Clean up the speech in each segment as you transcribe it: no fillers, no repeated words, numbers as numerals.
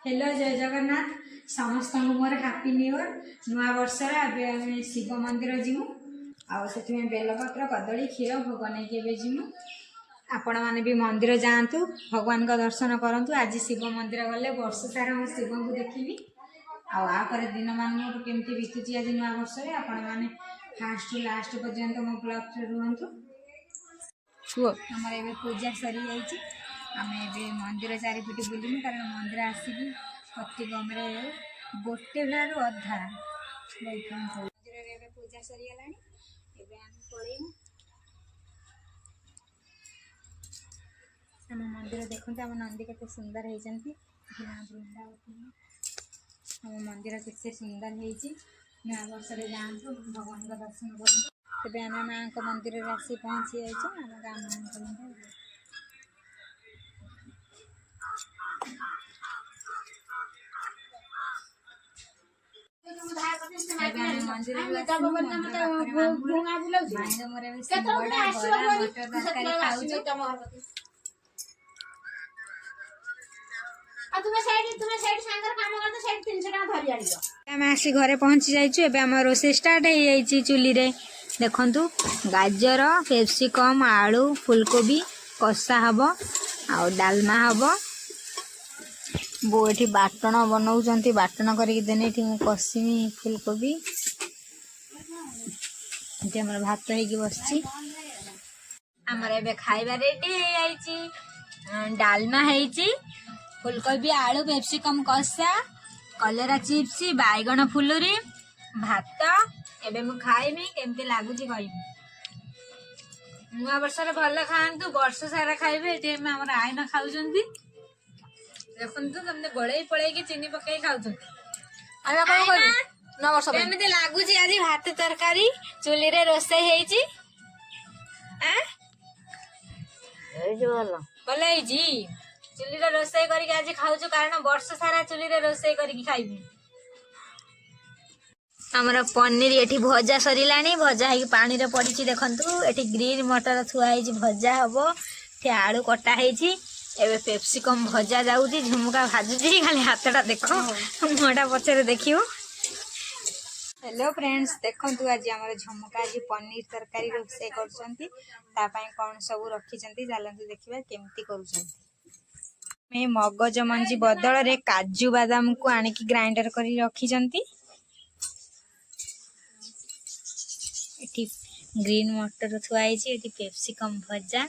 Hello जय जगन्नाथ समस्त more happy new year नुआ वर्ष आम शिव मंदिर जीमु आउ बेलपत्र कदली क्षीर भोग नहीं जीमु आपण मैंने भी मंदिर जातु भगवान का दर्शन करूँ। आज शिव मंदिर गले वर्ष सारा मैं शिव को देखी आपर दिन मान केमती बीतुची आज नुआ वर्ष आपण मैंने फास्ट टू लास्ट पर्यंत मो ब्लॉग रुहतु। आमर ए पूजा सरी जाइए आम ए मंदिर चारिपट बुलूँ कारण मंदिर आसिक अति कम गोटे बेलू अधा मंदिर पूजा सरीगला पलू आम मंदिर देखते आम नंदी के सुंदर होती वृंदावन आम मंदिर के सुंदर होती नया वर्ष जातु भगवान का दर्शन करूँ। तेज आम माँ मंदिर आसी पहुँची जाइए आम गाँव मंदिर आसी घरे पहुँची जाइए रोषे स्टार्ट हो चूल्ही रे देखु गाजर कैप्सिकम आलू फुलकोबी कषा हम आ डालमा हम बो ये बाटण बनाऊँ बाटण करदेने कषिमी फुलकोबी ये भात हो बस आमर ए खाइबा रेडी डालमा है फुलकोबी आलू कैप्सिकम कषा कलेरा चिप्स बैगण फुलुरी भात एबे मु खाइमी केमती लगुच कह नुआ वर्ष भल खातु वर्ष सारा खाइबे ये आम आईना खाऊँ देखु तुमने गोड़े पड़े चीनी पकई खाऊ लगुच आज भात तरकारी चूल्ही रे रोसे भल चूल्ही रे रोसे आज खाऊ कारण वर्ष सारा चूल्ही रे रोसे खाइबी। आमर पनीर ये भजा सरिला भजा है पानी रे पड़ी देखु ये ग्रीन मटर थुआई भजा हम ये आलू कटा है एबे पेप्सिकम भजा जाऊँगी झुमका भाजुची खाली हाथटा देख मुहटा पचर देख। हेलो फ्रेंड्स देखु आज आम झुमका आज पनीर तरकारी रोषे कौन सब रखी चलते देखा केमती कर मगज मंजी बदल रे काजू बादाम को आनिकी ग्राइंडर कर रखी ग्रीन मटर थुआई पेप्सिकम भजा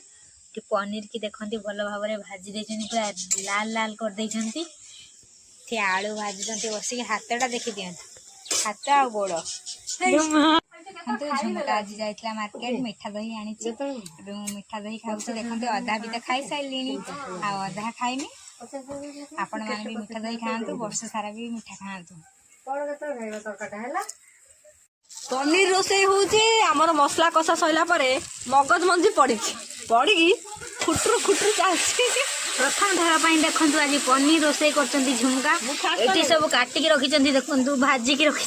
पनीर की देखते भल भाव भाजी दे पूरा लाल लाल कर दे आलू भाजुंट बस हाथटा देखी दिखाँ हाथ आ गोड़ झुमका आज जाइला मार्केट मीठा दही आनी मीठा दही खाऊ देखते अधा भी तो खाई सारे आधा खाइमी आपण मैंने भी मीठा दही खातु वर्ष सारा भी मीठा खातु। पनीर रोषे होमर मसला कषा सरला मगज मंजी पड़ी खुटरू खुटरू चलती प्रथम धारा देखु आज पनीर रोषे कर झुमका ये सब काटिकी रखी देखु भाजिकी रखी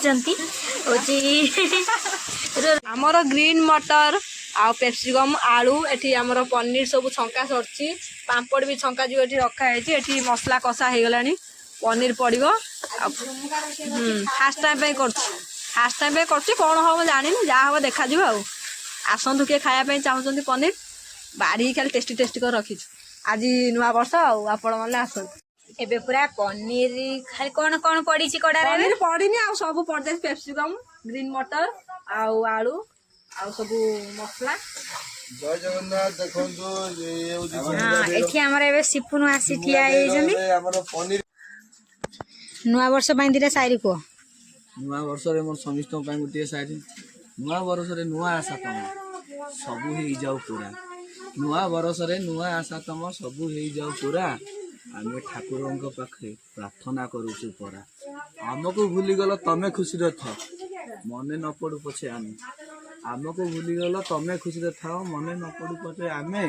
आमर ग्रीन मटर आ पेप्सिकम आलू एठी आमर पनीर सब छंका सरची पापड़ भी छंका जो एठी रखा है एठी मसला कषा हो गला पनीर पड़ो फास्ट टाइम फास्ट टाइम कर कौन हम जानी जहाँ हम देखा आसतु किए खायापी चाहते पनीर बाड़ी खाली टेस्टी टेस्टी कर रखी आज नुआ वर्ष आपण मैंने आसतु एबे पूरा पनीर खाली कौन कौन पड़ी कड़ा पनीर पड़ीनी आ सब पड़े पेप्सिकम ग्रीन मटर आउ आलू आ सब मसला जय जगन्नाथ देखो एठी हमर एबे सिपुनु आसी ठिया पनीर नुआ वर्ष दिटा शायरी को नुआ वर्ष रे मोर समिस्त गोटे शायरी नुआ वर्ष रे नुआ आशा तम सबू हो जाऊ पूरा नुआ वर्ष रे नुआ आशा तम सबू हो जाऊ पूरा आमे ठाकुर पाखे प्रार्थना करूछु परा आमको भूलीगल तमे खुशी था मने न पड़ू पछे आमको भूलीगल तमे खुशी था मने न पड़ू पछे आमे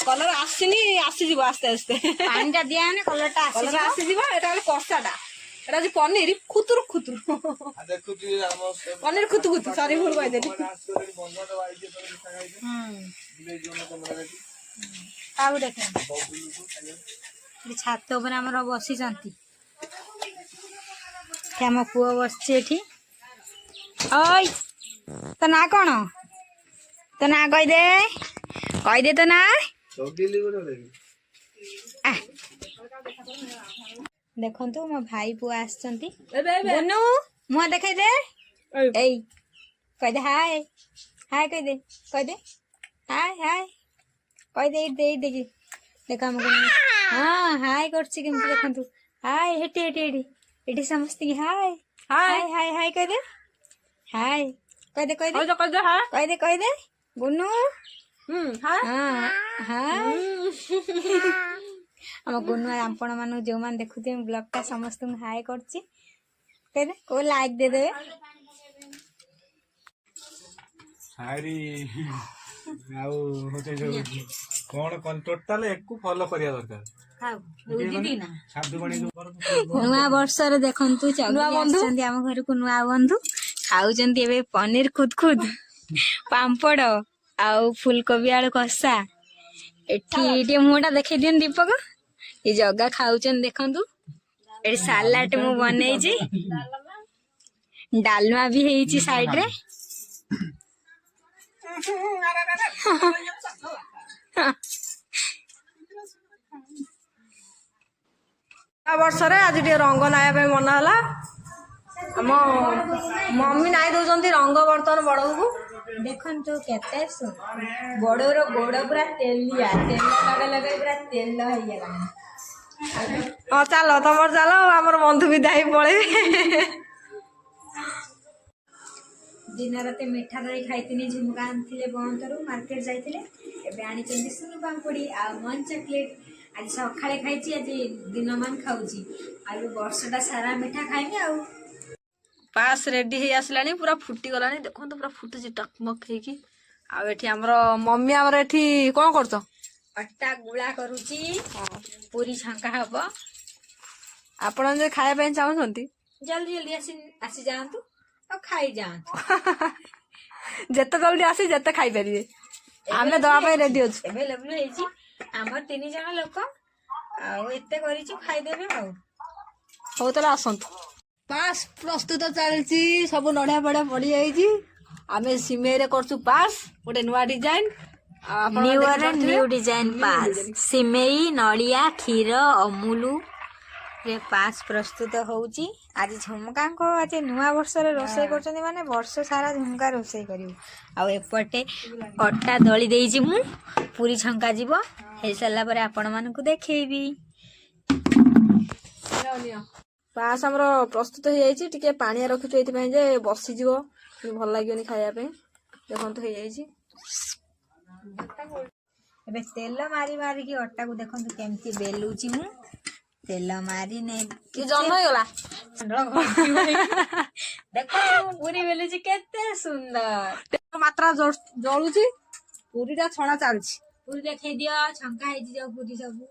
कलर आसनी आसी आस्ते आस्ते पानी दिया कलर आसी कषाटा एटा जो पनीर खुतुरु खुतुरु पनीर खुतु खुतु सॉरी भूल कहदेली आउ देख ଛାତ ଉପରେ ଆମର ବସିଛନ୍ତି। ଆମ ପୁଅ ବସିଛି ଏଠି। ଓଇ ତୋ ନାଁ କଣ? ତୋ ନାଁ କହିଦେ ତୋ ନାଁ। ଦେଖନ୍ତୁ ମୋ ଭାଇ ପୁଅ ଆସିଛନ୍ତି। ବୁନୁ ମୁହଁ ଦେଖେଇ ଦେ। ଏଇ କହିଦେ ହାय ହାୟ କହିଦେ ହାୟ କହିଦେ ଏଇଠି ଦେଖି ଦେଖ ଆମକୁ। ହଁ ହାୟ କରୁଛି କେମିତି ଦେଖନ୍ତୁ। ହାୟ ହେଠି ସମସ୍ତଙ୍କୁ ହାୟ କହିଦେ ହାୟ କହିଦେ ବୁନୁ। ହଁ ଆମ ଗୁନୁ ଆପଣ ମାନଙ୍କୁ ଯୋଉମାନେ ଦେଖୁଥିବେ ବ୍ଲଗ ଟା ସମସ୍ତଙ୍କୁ ହାୟ କରୁଛି କହିଦେ କୋଉ ଲାଇକ୍ ଦେଇଦେବେ। ଆଉ କଣ ଟୋଟାଲ ଏକୁ ଫଲୋ କରିବା ଦରକାର। ନୂଆ ବର୍ଷରେ ଦେଖନ୍ତୁ ଚଗିଲି ଆସିଛନ୍ତି ଆମ ଘରକୁ ନୂଆ ବନ୍ଧୁ। ଖାଉଛନ୍ତି ଏବେ ପନିର ଖୁଦଖୁଦ, ପାମ୍ପଡ ଆଉ ଫୁଲକୋବି ଆଳୁ କଷା। ଏଠି ଟିକେ ମୁହଁ ଟା ଦେଖେଇ ଦିଅନ୍ତି ଦୀପକ। ଏ ଜଗା ଖାଉଛନ୍ତି ଦେଖନ୍ତୁ। ଏଠି ସାଲାଡ ମୁଁ ବନେଇଛି, ଡାଲମା ବି ହେଇଛି ସାଇଡରେ। ବର୍ଷରେ ଆଜି ଟିକେ ରଙ୍ଗ ନାଇବା ପାଇଁ ମନ ହେଲା। ଆମ ମମି ନାଇ ଦଉଛନ୍ତି ରଙ୍ଗ ବର୍ତ୍ତମାନ ବଡକୁ। ଦେଖନ୍ତୁ କେତେ ବଡର ଗୋଡ ପୁରା ତେଲିଆ, ତେଲ ଲଗେଇ ପୁରା ତେଲ ହେଇଗଲାଣି। ହଁ ଚାଲ ତମର ଚାଲ, ଆମର ବନ୍ଧୁ ବିଦା ହେଇ ପଳେଇବେ। ଦିନ ରାତି ମିଠା ଦହି ଖାଇଥିଲି। ଝୁମୁକା ଆଣିଥିଲେ ବନ୍ତରୁ ମାର୍କେଟ ଯାଇଥିଲେ। ଏବେ ଆଣିଛନ୍ତି ସୁନୁ ପାମ୍ପୁଡି ଆଉ ମଞ୍ଚ ଚକଲେଟ। ଆଜି ସକାଳେ ଖାଇଛି, ଆଜି ଦିନମାନ ଖାଉଛି। ଆଉ ବର୍ଷଟା ସାରା ମିଠା ଖାଇବି ଆଉ। ପାସ୍ ରେଡି ହେଇ ଆସିଲାଣି, ପୁରା ଫୁଟି ଗଲାଣି। ଦେଖନ୍ତୁ ପୁରା ଫୁଟୁଛି ଟକମକ ହେଇକି। ଆଉ ଏଠି ଆମର ମମି ଆମର ଏଠି କଣ କରୁଛ? ଅଟା ଗୁଳା କରୁଛି, ପୁରୀ ଛଙ୍କା ହବ। ଆପଣ ଯଦି ଖାଇବା ପାଇଁ ଚାହୁଁଛନ୍ତି ଜଲ୍ଦି ଆସିଯାଆନ୍ତୁ ଆଉ ଖାଇଯାଆନ୍ତୁ। ଯେତେ ଜଲ୍ଦି ଆସି ଯେତେ ଖାଇପାରିବେ, ଆମେ ଦବା ପାଇଁ ରେଡି ଅଛୁ। ଏଭେଲେବୁଲ ହେଇଛି। ଆମର 3 ଜଣ ଲୋକ, ଆଉ ଏତେ କରିଛୁ ଖାଇଦେବେ ଆଉ। ହଉ ତାହେଲେ ଆସନ୍ତୁ। ପାସ୍ ପ୍ରସ୍ତୁତ ଚାଲିଛି, ସବୁ ନଡିଆ ଫଡିଆ ପଡିଯାଇଛି। ଆମେ ସିମେଇରେ କରୁଛୁ ପାସ୍, ଗୋଟେ ନୂଆ ଡିଜାଇନ। New design pass. ସିମେଇ, ନଡ଼ିଆ, କ୍ଷୀର, ଅମୁଲ ରେ ପାସ୍ ପ୍ରସ୍ତୁତ ହଉଛି। ଆଜି ଝୁମୁକାଙ୍କ ଆଜି ନୂଆ ବର୍ଷରେ ରୋଷେଇ କରୁଛନ୍ତି ମାନେ ବର୍ଷ ସାରା ଝୁମୁକା ରୋଷେଇ କରିବୁ। ଆଉ ଏପଟେ ଅଟା ଦଳି ଦେଇଛି ମୁଁ, ପୁରୀ ଛଙ୍କା ଯିବ। ହେଇସାରିଲା ପରେ ଆପଣ ମାନଙ୍କୁ ଦେଖେଇବି। ପାସ୍ ଆମର ପ୍ରସ୍ତୁତ ହେଇଯାଇଛି। ଟିକେ ପାଣିଆ ରଖିଛୁ ଏଇଥିପାଇଁ ଯେ ବସିଯିବ, ଭଲ ଲାଗିବନି ଖାଇବା ପାଇଁ। ଦେଖନ୍ତୁ ହେଇଯାଇଛି। ଏବେ ତେଲ ମାରିକି ଅଟାକୁ ଦେଖନ୍ତୁ କେମିତି ବେଲୁଛି ମୁଁ। ତେଲ ମାରି ଜହ୍ନ ହେଇଗଲା। ଦେଖନ୍ତୁ ପୁରୀ ବେଲୁଛି କେତେ ସୁନ୍ଦର। ମାତ୍ରା ଜଳୁଛି, ପୁରୀଟା ଛଣା ଚାଲିଛି। ପୁରୀ ଦେଖେଇ ଦିଅ, ଛଙ୍କା ହେଇଛି ଯୋଉ ପୁରୀ ସବୁ।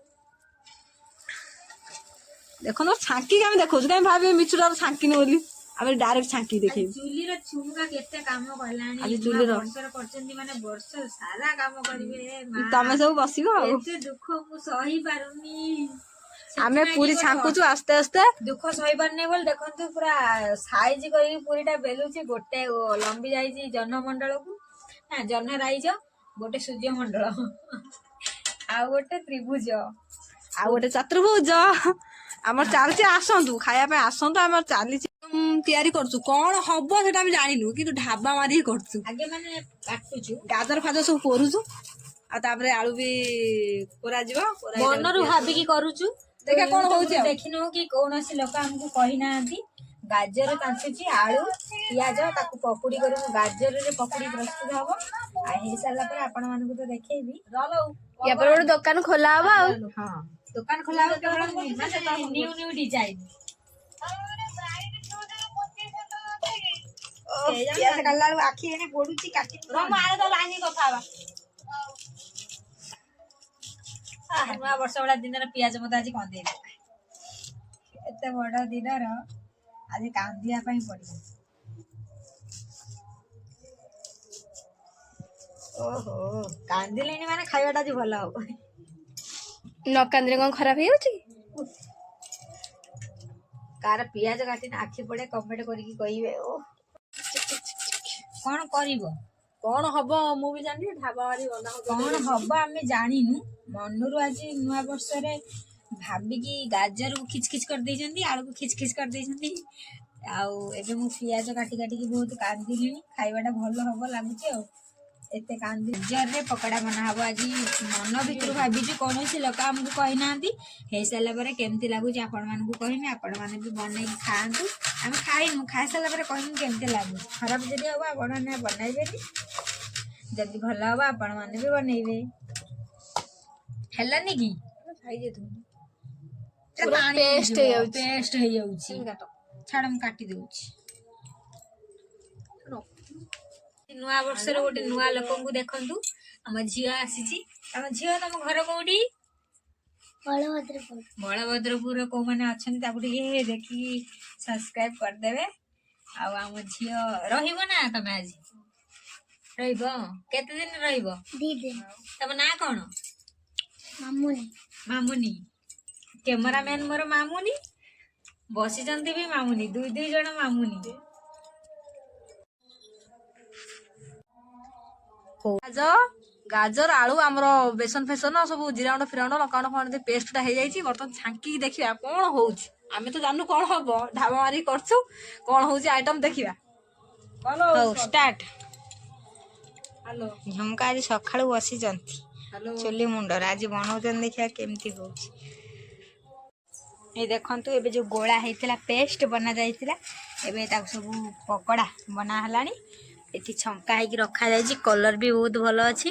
ଦେଖନ୍ତୁ ଛାଙ୍କିକି ଆମେ ଦେଖଉଛୁ, କାହିଁ ଭାବିବେ ମିଛୁଟାରେ ଛାଙ୍କିନି ବୋଲି। ଆମେ ଡାଇରେକ୍ଟ ଛାଙ୍କିକି ଦେଖେଇବୁ। ଚୁଲିର ଝୁମୁକା କେତେ କାମ କଲାଣି। ଆଜି ଚୁଲିର ବର୍ଷରେ କରିଛନ୍ତି ମାନେ ବର୍ଷ ସାରା କାମ କରିବେ। ତମେ ସବୁ ବସିବ ଆଉ। ଏତେ ଦୁଃଖ ମୁଁ ସହି ପାରୁନି। ଆମେ ପୁରୀ ଛାଙ୍କୁଛୁ ଆସ୍ତେ ଆସ୍ତେ। ଦୁଃଖ ସହିପାରୁନି ବୋଲି ଦେଖନ୍ତୁ ପୁରା ସାଇଜ କରିକି ପୁରୀଟା ବେଲୁଛି। ଗୋଟେ ଲମ୍ବି ଯାଇଛି ଜହ୍ନ ମଣ୍ଡଳକୁ, ନା ଜହ୍ନ ରାଇଜ, ଗୋଟେ ସୂର୍ଯ୍ୟ ମଣ୍ଡଳ, ଆଉ ଗୋଟେ ତ୍ରିଭୁଜ, ଆଉ ଗୋଟେ ଚତୁର୍ଭୁଜ। ଆମର ଚାଲିଛି, ଆସନ୍ତୁ ଖାଇବା ପାଇଁ ଆସନ୍ତୁ। ଆମର ଚାଲିଛି ତିଆରି କରୁଛୁ, କଣ ହବ ସେଟା ଆମେ ଜାଣିନୁ, କିନ୍ତୁ ଢାବା ମାରିକି କରୁଛୁ। ଆଗେ ମାନେ କାଟୁଛୁ, ଗାଜର ଫାଜର ସବୁ କୋରୁଛୁ, ଆଉ ତାପରେ ଆଳୁ ବି କୋରାଯିବ। ମନରୁ ଭାବିକି କରୁଛୁ। ଦେଖିଆ କଣ ହଉଛି ଆଉ। ଦେଖିନୁ କି କୌଣସି ଲୋକ ଆମକୁ କହିନାହାନ୍ତି। ଗାଜର କାଟୁଛି, ଆଳୁ, ପିଆଜ, ତାକୁ ପକୁଡି କରିବୁ। ଗାଜରରେ ପକୁଡି ପ୍ରସ୍ତୁତ ହବ। ଆଉ ହେଇସାରିଲା ପରେ ଆପଣ ମାନଙ୍କୁ ତ ଦେଖେଇବି। ୟା ପରେ ଗୋଟେ ଦୋକାନ ଖୋଲା ହବ ଆଉ। ହଁ, ଦୋକାନ ଖୋଲା ହବ, କେବଳ ନ୍ୟୁ ଡିଜାଇନ। ପିଆଜ କାଟିଲା ବେଳକୁ ଆଖି ଏଣେ ପୋଡୁଛି। କାଟି ନୂଆ ବର୍ଷ ଭଳିଆ ଦିନରେ ପିଆଜ ମତେ ଆଜି କନ୍ଦେଇଲା। ଏତେ ବଡ ଦିନର ଆଜି କାନ୍ଦିବା ପାଇଁ ପଡିବ। ଓହୋ, କାନ୍ଦିଲେଣି ମାନେ ଖାଇବାଟା ଆଜି ଭଲ ହବ। ନ କାନ୍ଦିଲେ କଣ ଖରାପ ହେଇଯାଉଛି? କାର ପିଆଜ କାଟିନି ଆଖି ପଡେ କମେଣ୍ଟ କରିକି କହିବେ। ଓ କଣ କରିବ କଣ ହବ ମୁଁ ବି ଜାଣିନି, ଢାବା ବାରି ବନା ହବ। କଣ ହବ ଆମେ ଜାଣିନୁ। ମନରୁ ଆଜି ନୂଆ ବର୍ଷରେ ଭାବିକି ଗାଜରକୁ ଖିଚ କରିଦେଇଛନ୍ତି, ଆଳୁକୁ ଖିଚ କରିଦେଇଛନ୍ତି। ଆଉ ଏବେ ମୁଁ ପିଆଜ କାଟିକି ବହୁତ କାନ୍ଦିଲିଣି। ଖାଇବାଟା ଭଲ ହବ ଲାଗୁଛି ଆଉ ଏତେ କାନ୍ଦି। ଗାଜରରେ ପକୋଡା ବନା ହବ ଆଜି। ମନ ଭିତରୁ ଭାବିଛୁ, କୌଣସି ଲୋକ ଆମକୁ କହିନାହାନ୍ତି। ହେଇସାରିଲା ପରେ କେମିତି ଲାଗୁଛି ଆପଣମାନଙ୍କୁ କହିବି, ଆପଣମାନେ ବି ବନେଇକି ଖାଆନ୍ତୁ। ଆମେ ଖାଇନୁ, ଖାଇସାରିଲା ପରେ କହିବୁ କେମିତି ଲାଗୁଛି। ଖରାପ ଯଦି ହବ ଆପଣମାନେ ବନେଇବେନି, ଯଦି ଭଲ ହବ ଆପଣମାନେ ବି ବନେଇବେ। ହେଲାନି କି ପୁରା ପେଷ୍ଟ ହେଇଯାଉଛି। ପେଷ୍ଟ ହେଇଯାଉଛି। ଛାଡ ମୁଁ କାଟି ଦଉଛି। ନୂଆ ବର୍ଷରେ ଗୋଟେ ନୂଆ ଲୋକଙ୍କୁ ଦେଖନ୍ତୁ। ଆମ ଝିଅ ଆସିଛି। ତମ ଝିଅ, ତମ ଘର କୋଉଠି? ବଳଭଦ୍ରପୁର କୋଉମାନେ ଅଛନ୍ତି ତାକୁ ଟିକେ ଦେଖିକି ସବସ୍କ୍ରାଇବ କରିଦେବେ। ଆଉ ଆମ ଝିଅ ରହିବ ନା ତମେ ଆଜି ରହିବ? କେତେ ଦିନ ରହିବ? 2 ଦିନ। ତମ ନାଁ କଣ? ମାମୁନି। କ୍ୟାମେରାମ୍ୟାନ ମୋର ମାମୁନି, ବସିଛନ୍ତି ବି ମାମୁନି। ଦୁଇ ଜଣ ମାମୁନି। ଗାଜର ଆଳୁ ଆମର ବେସନ ଫେସନ ସବୁ ଜିରା ଗୁଣ୍ଡ ଫିରା ଗୁଣ୍ଡ ଲଙ୍କା ଗୁଣ୍ଡ ଫଣ୍ଡ ପେଷ୍ଟଟା ହେଇଯାଇଛି। ବର୍ତ୍ତମାନ ଛାଙ୍କିକି ଦେଖିବା କଣ ହଉଛି। ଆମେ ତ ଜାଣିନୁ କଣ ହବ, ଢାବା ମାରିକି କରୁଛୁ। କଣ ହଉଛି ଆଇଟମ ଦେଖିବା। ହଉ ଷ୍ଟାର୍ଟ। ହ୍ୟାଲୋ ଝୁମକା ଆଜି ସକାଳୁ ବସିଛନ୍ତି ହ୍ୟାଲୋ। ଚୁଲି ମୁଣ୍ଡରେ। ଆଜି ବନଉଛନ୍ତି, ଦେଖିବା କେମିତି ହଉଛି। ଏଇ ଦେଖନ୍ତୁ, ଏବେ ଯୋଉ ଗୋଳା ହେଇଥିଲା ପେଷ୍ଟ ବନା ଯାଇଥିଲା, ଏବେ ତାକୁ ସବୁ ପକୋଡା ବନା ହେଲାଣି। ଏଠି ଛଙ୍କା ହେଇକି ରଖାଯାଇଛି। କଲର ବି ବହୁତ ଭଲ ଅଛି।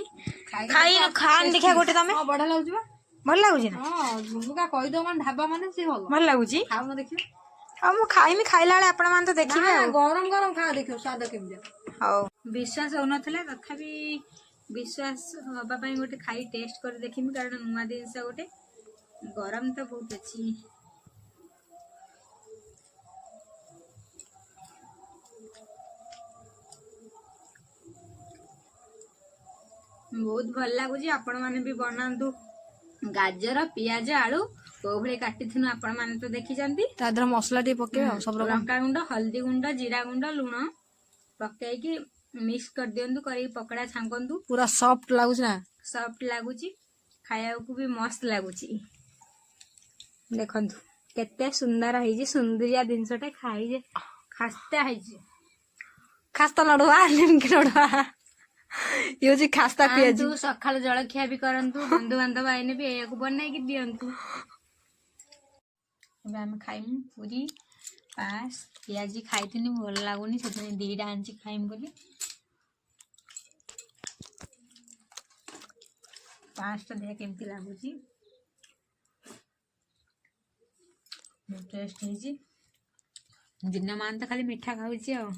ଖାଇନୁ, ଖାଆନି ଦେଖିଆ ଗୋଟେ ତମେ। ବଢିଆ ଲାଗୁଛି ବା। ଭଲ ଲାଗୁଛି ନା? ହଁ ଝୁମୁକା କହିଦବ ମାନେ ଢାବା ମାନେ ସେ ଭଲ ଲାଗୁଛି। ଖାଉନ ଦେଖିବ। ଆଉ ମୁଁ ଖାଇମି, ଖାଇଲା ବେଳେ ଆପଣ ମାନେ ତ ଦେଖିବେ ଆଉ। ଗରମ ଗରମ ଖା, ଦେଖିବ ସ୍ୱାଦ କେମିତି। ହଉ। ବିଶ୍ୱାସ ହଉନଥିଲା, ତଥାପି ବିଶ୍ୱାସ ହବା ପାଇଁ ଗୋଟେ ଖାଇ ଟେଷ୍ଟ କରି ଦେଖିମି, କାରଣ ନୂଆ ଜିନିଷ ଗୋଟେ। ଗରମ ତ ବହୁତ ଅଛି। ବହୁତ ଭଲ ଲାଗୁଛି। ଆପଣ ମାନେ ବି ବନାନ୍ତୁ। ଗାଜର, ପିଆଜ, ଆଳୁ କୋଉ ଭଳି କାଟିଥିନୁ ଆପଣ ମାନେ ତ ଦେଖିଛନ୍ତି। ତା ଦେହରେ ମସଲା ଟିକେ ପକେଇବା ସବୁ ରକମ। ଲଙ୍କା ଗୁଣ୍ଡ, ହଳଦୀ ଗୁଣ୍ଡ, ଜିରା ଗୁଣ୍ଡ, ଲୁଣ ପକେଇକି ମିକ୍ସ କରିଦିଅନ୍ତୁ। କରିକି ପକୋଡା ଛାଙ୍କନ୍ତୁ। ପୁରା ସଫ୍ଟ ଲାଗୁଛି ନା? ସଫ୍ଟ ଲାଗୁଛି, ଖାଇବାକୁ ବି ମସ୍ତ ଲାଗୁଛି। ଦେଖନ୍ତୁ କେତେ ସୁନ୍ଦର ହେଇଛି। ସୁନ୍ଦରିଆ ଜିନିଷଟେ ଖାଇजे ଖାସ୍ତା ହେଇଛି। ଖାସ୍ତା ନଡୁଆ, ନିମକି ନଡୁଆ, ଇଏ ହଉଛି ଖାସ୍ତା ପିଆଜି। ସକାଳୁ ଜଳଖିଆ ବି କରନ୍ତୁ। ବନ୍ଧୁବାନ୍ଧବ ଆଇନେ ବି ଏଇଆକୁ ବନେଇକି ଦିଅନ୍ତୁ। ଏବେ ଆମେ ଖାଇମୁ ପୁରୀ ପାସ୍। ପିଆଜି ଖାଇଥିନି, ଭଲ ଲାଗୁନି, ସେଥିପାଇଁ 2ଟା ଆଣିଛି ଖାଇମୁ ବୋଲି। ପାସ୍ଟା ଦେଖ କେମିତି ଲାଗୁଛି। ଟେଷ୍ଟ ହେଇଛି। ଦିନମାନ ତ ଖାଲି ମିଠା ଖାଉଛି ଆଉ।